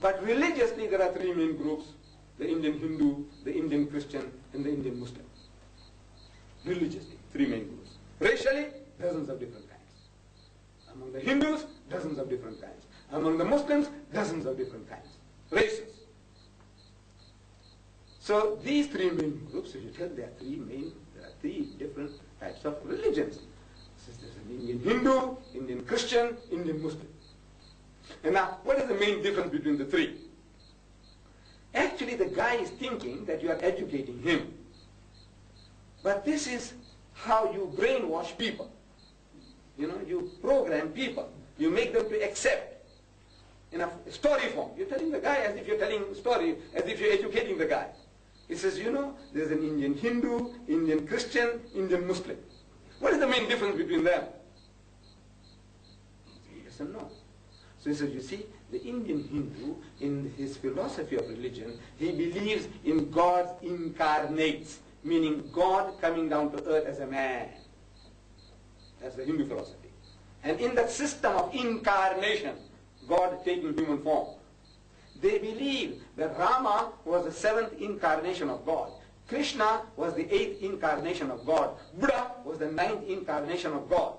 But religiously there are three main groups: the Indian Hindu, the Indian Christian, and the Indian Muslim. Religiously, three main groups. Racially, dozens of different kinds. Among the Hindus, dozens of different kinds. Among the Muslims, dozens of different kinds. Races. So these three main groups, if you tell there are three different types of religions. There's an Indian Hindu, Indian Christian, Indian Muslim. And now, what is the main difference between the three? Actually, the guy is thinking that you are educating him. But this is how you brainwash people. You know, you program people. You make them to accept in a story form. You're telling the guy as if you're telling a story, as if you're educating the guy. He says, you know, there's an Indian Hindu, Indian Christian, Indian Muslim. What is the main difference between them? Yes and no. So he says, you see, the Indian Hindu, in his philosophy of religion, he believes in God's incarnates, meaning God coming down to earth as a man. That's the Hindu philosophy. And in that system of incarnation, God taking human form, they believe that Rama was the seventh incarnation of God. Krishna was the eighth incarnation of God. Buddha was the ninth incarnation of God.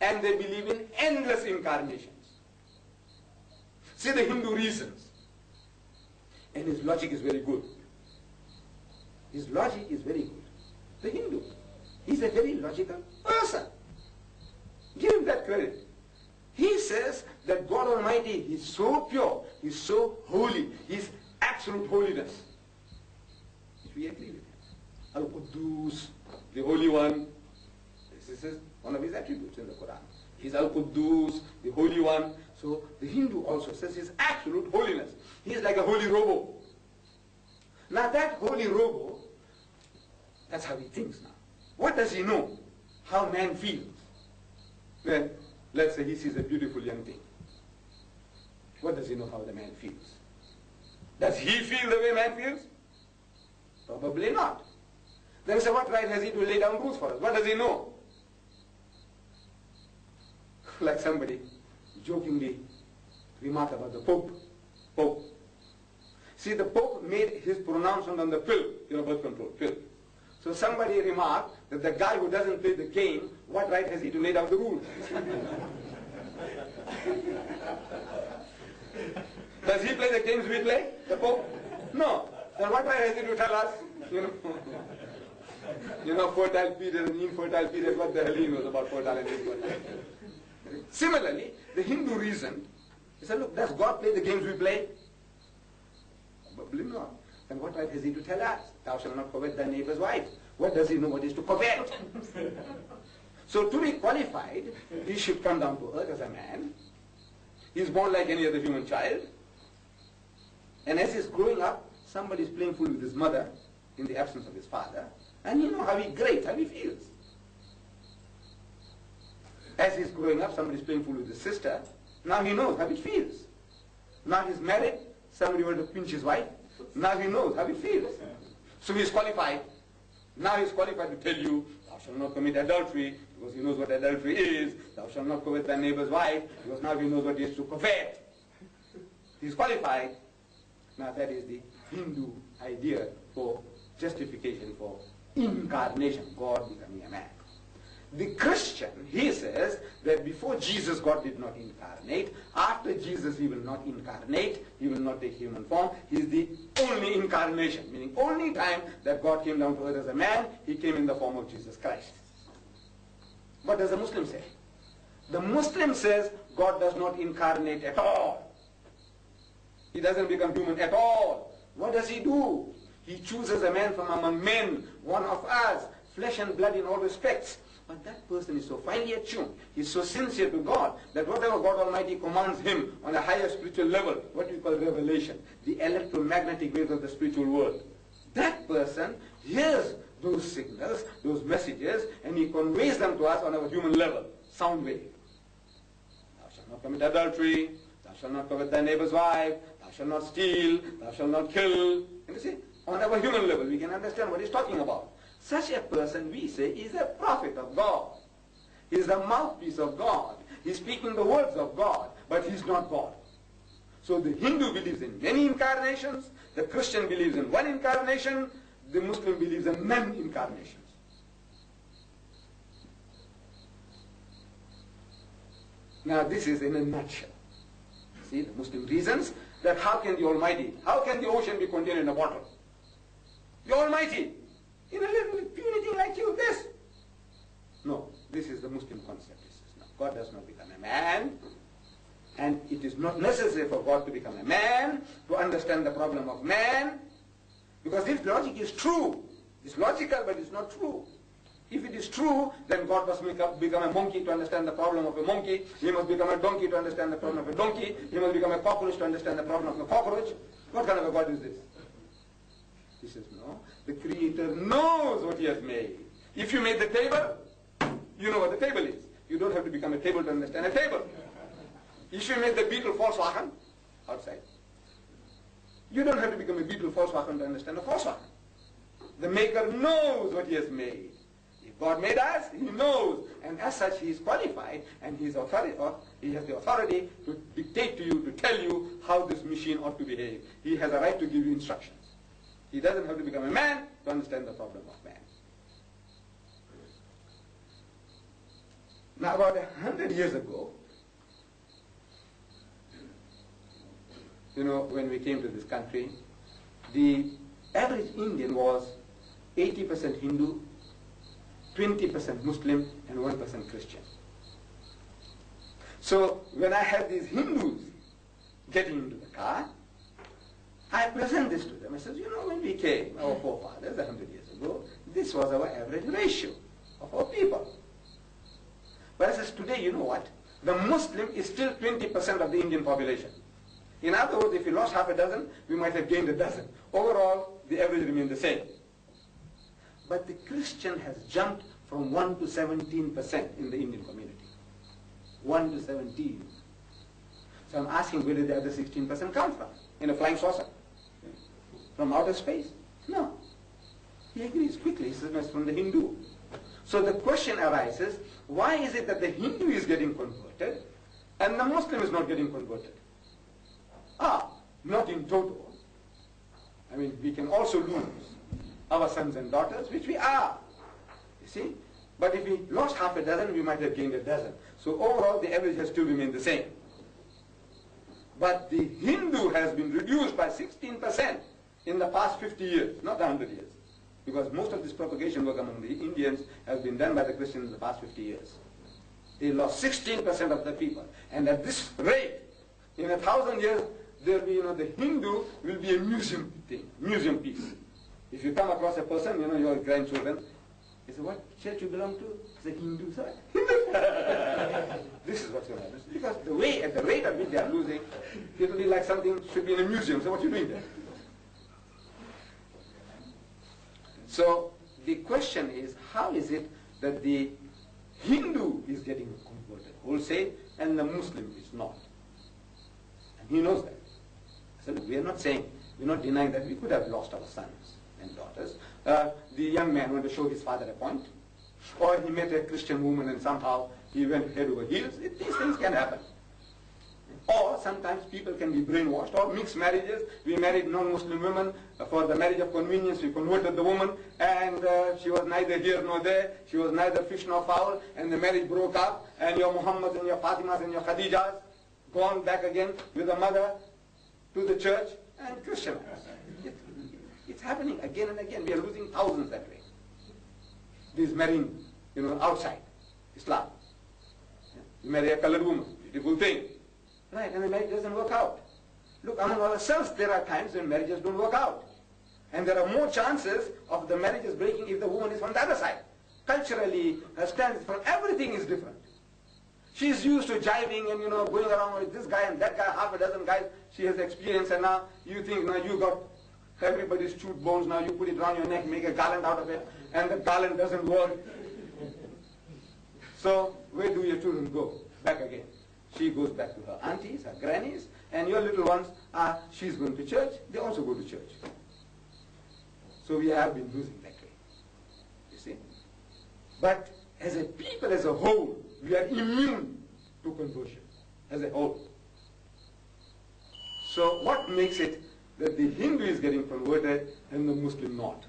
And they believe in endless incarnations. See the Hindu reasons. And his logic is very good. His logic is very good. The Hindu, he's a very logical person. Give him that credit. He says that God Almighty is so pure, He's so holy, He's absolute holiness. We agree with him. Al-Quddus, the Holy One. This is one of his attributes in the Quran. He's Al-Quddus, the Holy One. So the Hindu also says His absolute holiness. He is like a holy robo. Now that holy robo, that's how he thinks now. What does he know? How man feels. Well, let's say he sees a beautiful young thing. What does he know how the man feels? Does he feel the way man feels? Probably not. Then say, what right has he to lay down rules for us? What does he know? Like somebody jokingly remarked about the Pope. Pope. See, the Pope made his pronouncement on the pill, birth control, pill. So somebody remarked that the guy who doesn't play the game, what right has he to lay down the rules? Does he play the games we play, the Pope? No. Then what right has he to tell us? Fertile period and infertile period, what the hell he knows about fertile and infertile. Similarly, the Hindu reasoned, he said, look, does God play the games we play? Probably not. Then what right has he to tell us? Thou shalt not covet thy neighbor's wife. What does he know what is to covet? So to be qualified, he should come down to earth as a man. He is born like any other human child. And as he's growing up, somebody is playing fool with his mother in the absence of his father. And you know how he grades, how he feels. As he's growing up, somebody is playing fool with his sister. Now he knows how it feels. Now he's married, somebody wants to pinch his wife. Now he knows how it feels. So he's qualified. Now he's qualified to tell you, thou shalt not commit adultery, because he knows what adultery is. Thou shalt not covet thy neighbor's wife, because now he knows what it is to covet. He's qualified. Now that is the Hindu idea for justification for incarnation, God becoming a man. The Christian, he says that before Jesus, God did not incarnate. After Jesus, he will not incarnate. He will not take human form. He is the only incarnation, meaning only time that God came down to earth as a man, he came in the form of Jesus Christ. What does the Muslim say? The Muslim says God does not incarnate at all. He doesn't become human at all. What does he do? He chooses a man from among men, one of us, flesh and blood in all respects. But that person is so finely attuned, he is so sincere to God, that whatever God Almighty commands him on a higher spiritual level, what we call revelation, the electromagnetic waves of the spiritual world, that person hears those signals, those messages, and he conveys them to us on our human level, sound wave. Thou shalt not commit adultery, thou shalt not covet thy neighbor's wife, thou shalt not steal, thou shalt not kill. And you see, on our human level, we can understand what he's talking about. Such a person, we say, is a prophet of God. He is the mouthpiece of God. He's speaking the words of God, but he's not God. So the Hindu believes in many incarnations, the Christian believes in one incarnation, the Muslim believes in none incarnations. Now this is in a nutshell. See, the Muslim reasons that how can the Almighty, how can the ocean be contained in a bottle? The Almighty, in a little puny thing like you, this. No, this is the Muslim concept. This is not. God does not become a man, and it is not necessary for God to become a man to understand the problem of man, because this logic is true. It's logical, but it's not true. If it is true, then God must become a monkey to understand the problem of a monkey. He must become a donkey to understand the problem of a donkey. He must become a cockroach to understand the problem of a cockroach. What kind of a God is this? He says, no. The Creator knows what He has made. If you made the table, you know what the table is. You don't have to become a table to understand a table. If you made the beetle Volkswagen outside, you don't have to become a beetle Volkswagen to understand a Volkswagen. The Maker knows what He has made. If God made us, He knows, and as such He is qualified, and He has the authority to dictate to you, to tell you how this machine ought to behave. He has a right to give you instructions. He doesn't have to become a man to understand the problem of man. Now about 100 years ago, when we came to this country, the average Indian was 80% Hindu, 20% Muslim, and 1% Christian. So when I had these Hindus getting into the car, I present this to them. I said, when we came, our forefathers, 100 years ago, this was our average ratio of our people. But I said, today, you know what? The Muslim is still 20% of the Indian population. In other words, if we lost half a dozen, we might have gained a dozen. Overall, the average remained the same. But the Christian has jumped from 1 to 17% in the Indian community. 1 to 17. So I'm asking, where did the other 16% come from? In a flying saucer? From outer space? No. He agrees quickly. He says, it's from the Hindu. So the question arises, why is it that the Hindu is getting converted and the Muslim is not getting converted? Not in total. I mean, we can also lose our sons and daughters, which we are. You see? But if we lost half a dozen, we might have gained a dozen. So overall, the average has still remained the same. But the Hindu has been reduced by 16% in the past 50 years, not 100 years. Because most of this propagation work among the Indians has been done by the Christians in the past 50 years. They lost 16% of the people. And at this rate, in 1,000 years, there will be, the Hindu will be a museum thing, museum piece. If you come across a person, your grandchildren, they say, what church you belong to? I say, Hindu, sir. This is what's going to happen. Because at the rate at which they are losing, it will be like something should be in a museum. So what are you doing there? So the question is, how is it that the Hindu is getting converted wholesale and the Muslim is not? And he knows that. So we are not saying, we're not denying that we could have lost our sons and daughters. The young man wanted to show his father a point, or he met a Christian woman and somehow he went head over heels. These things can happen. Or sometimes people can be brainwashed, or mixed marriages. We married non-Muslim women for the marriage of convenience. We converted the woman, and she was neither here nor there. She was neither fish nor fowl, and the marriage broke up, and your Mohammeds and your Fatimas and your Khadijas gone back again with the mother to the church and Christianized. It's happening again and again. We are losing thousands that way. These marrying, outside Islam. You marry a colored woman, beautiful thing. Right, and the marriage doesn't work out. Look, among ourselves, there are times when marriages don't work out. And there are more chances of the marriages breaking if the woman is from the other side. Culturally, her stance from everything is different. She's used to jiving and, going around with this guy and that guy, half a dozen guys she has experience, and now you think, you got everybody's chewed bones, now you put it around your neck, make a garland out of it, and the garland doesn't work. So, where do your children go? Back again. She goes back to her aunties, her grannies, and your little ones she's going to church, they also go to church. So we have been losing that way, you see. But as a people, as a whole, we are immune to conversion, as a whole. So what makes it that the Hindu is getting converted and the Muslim not?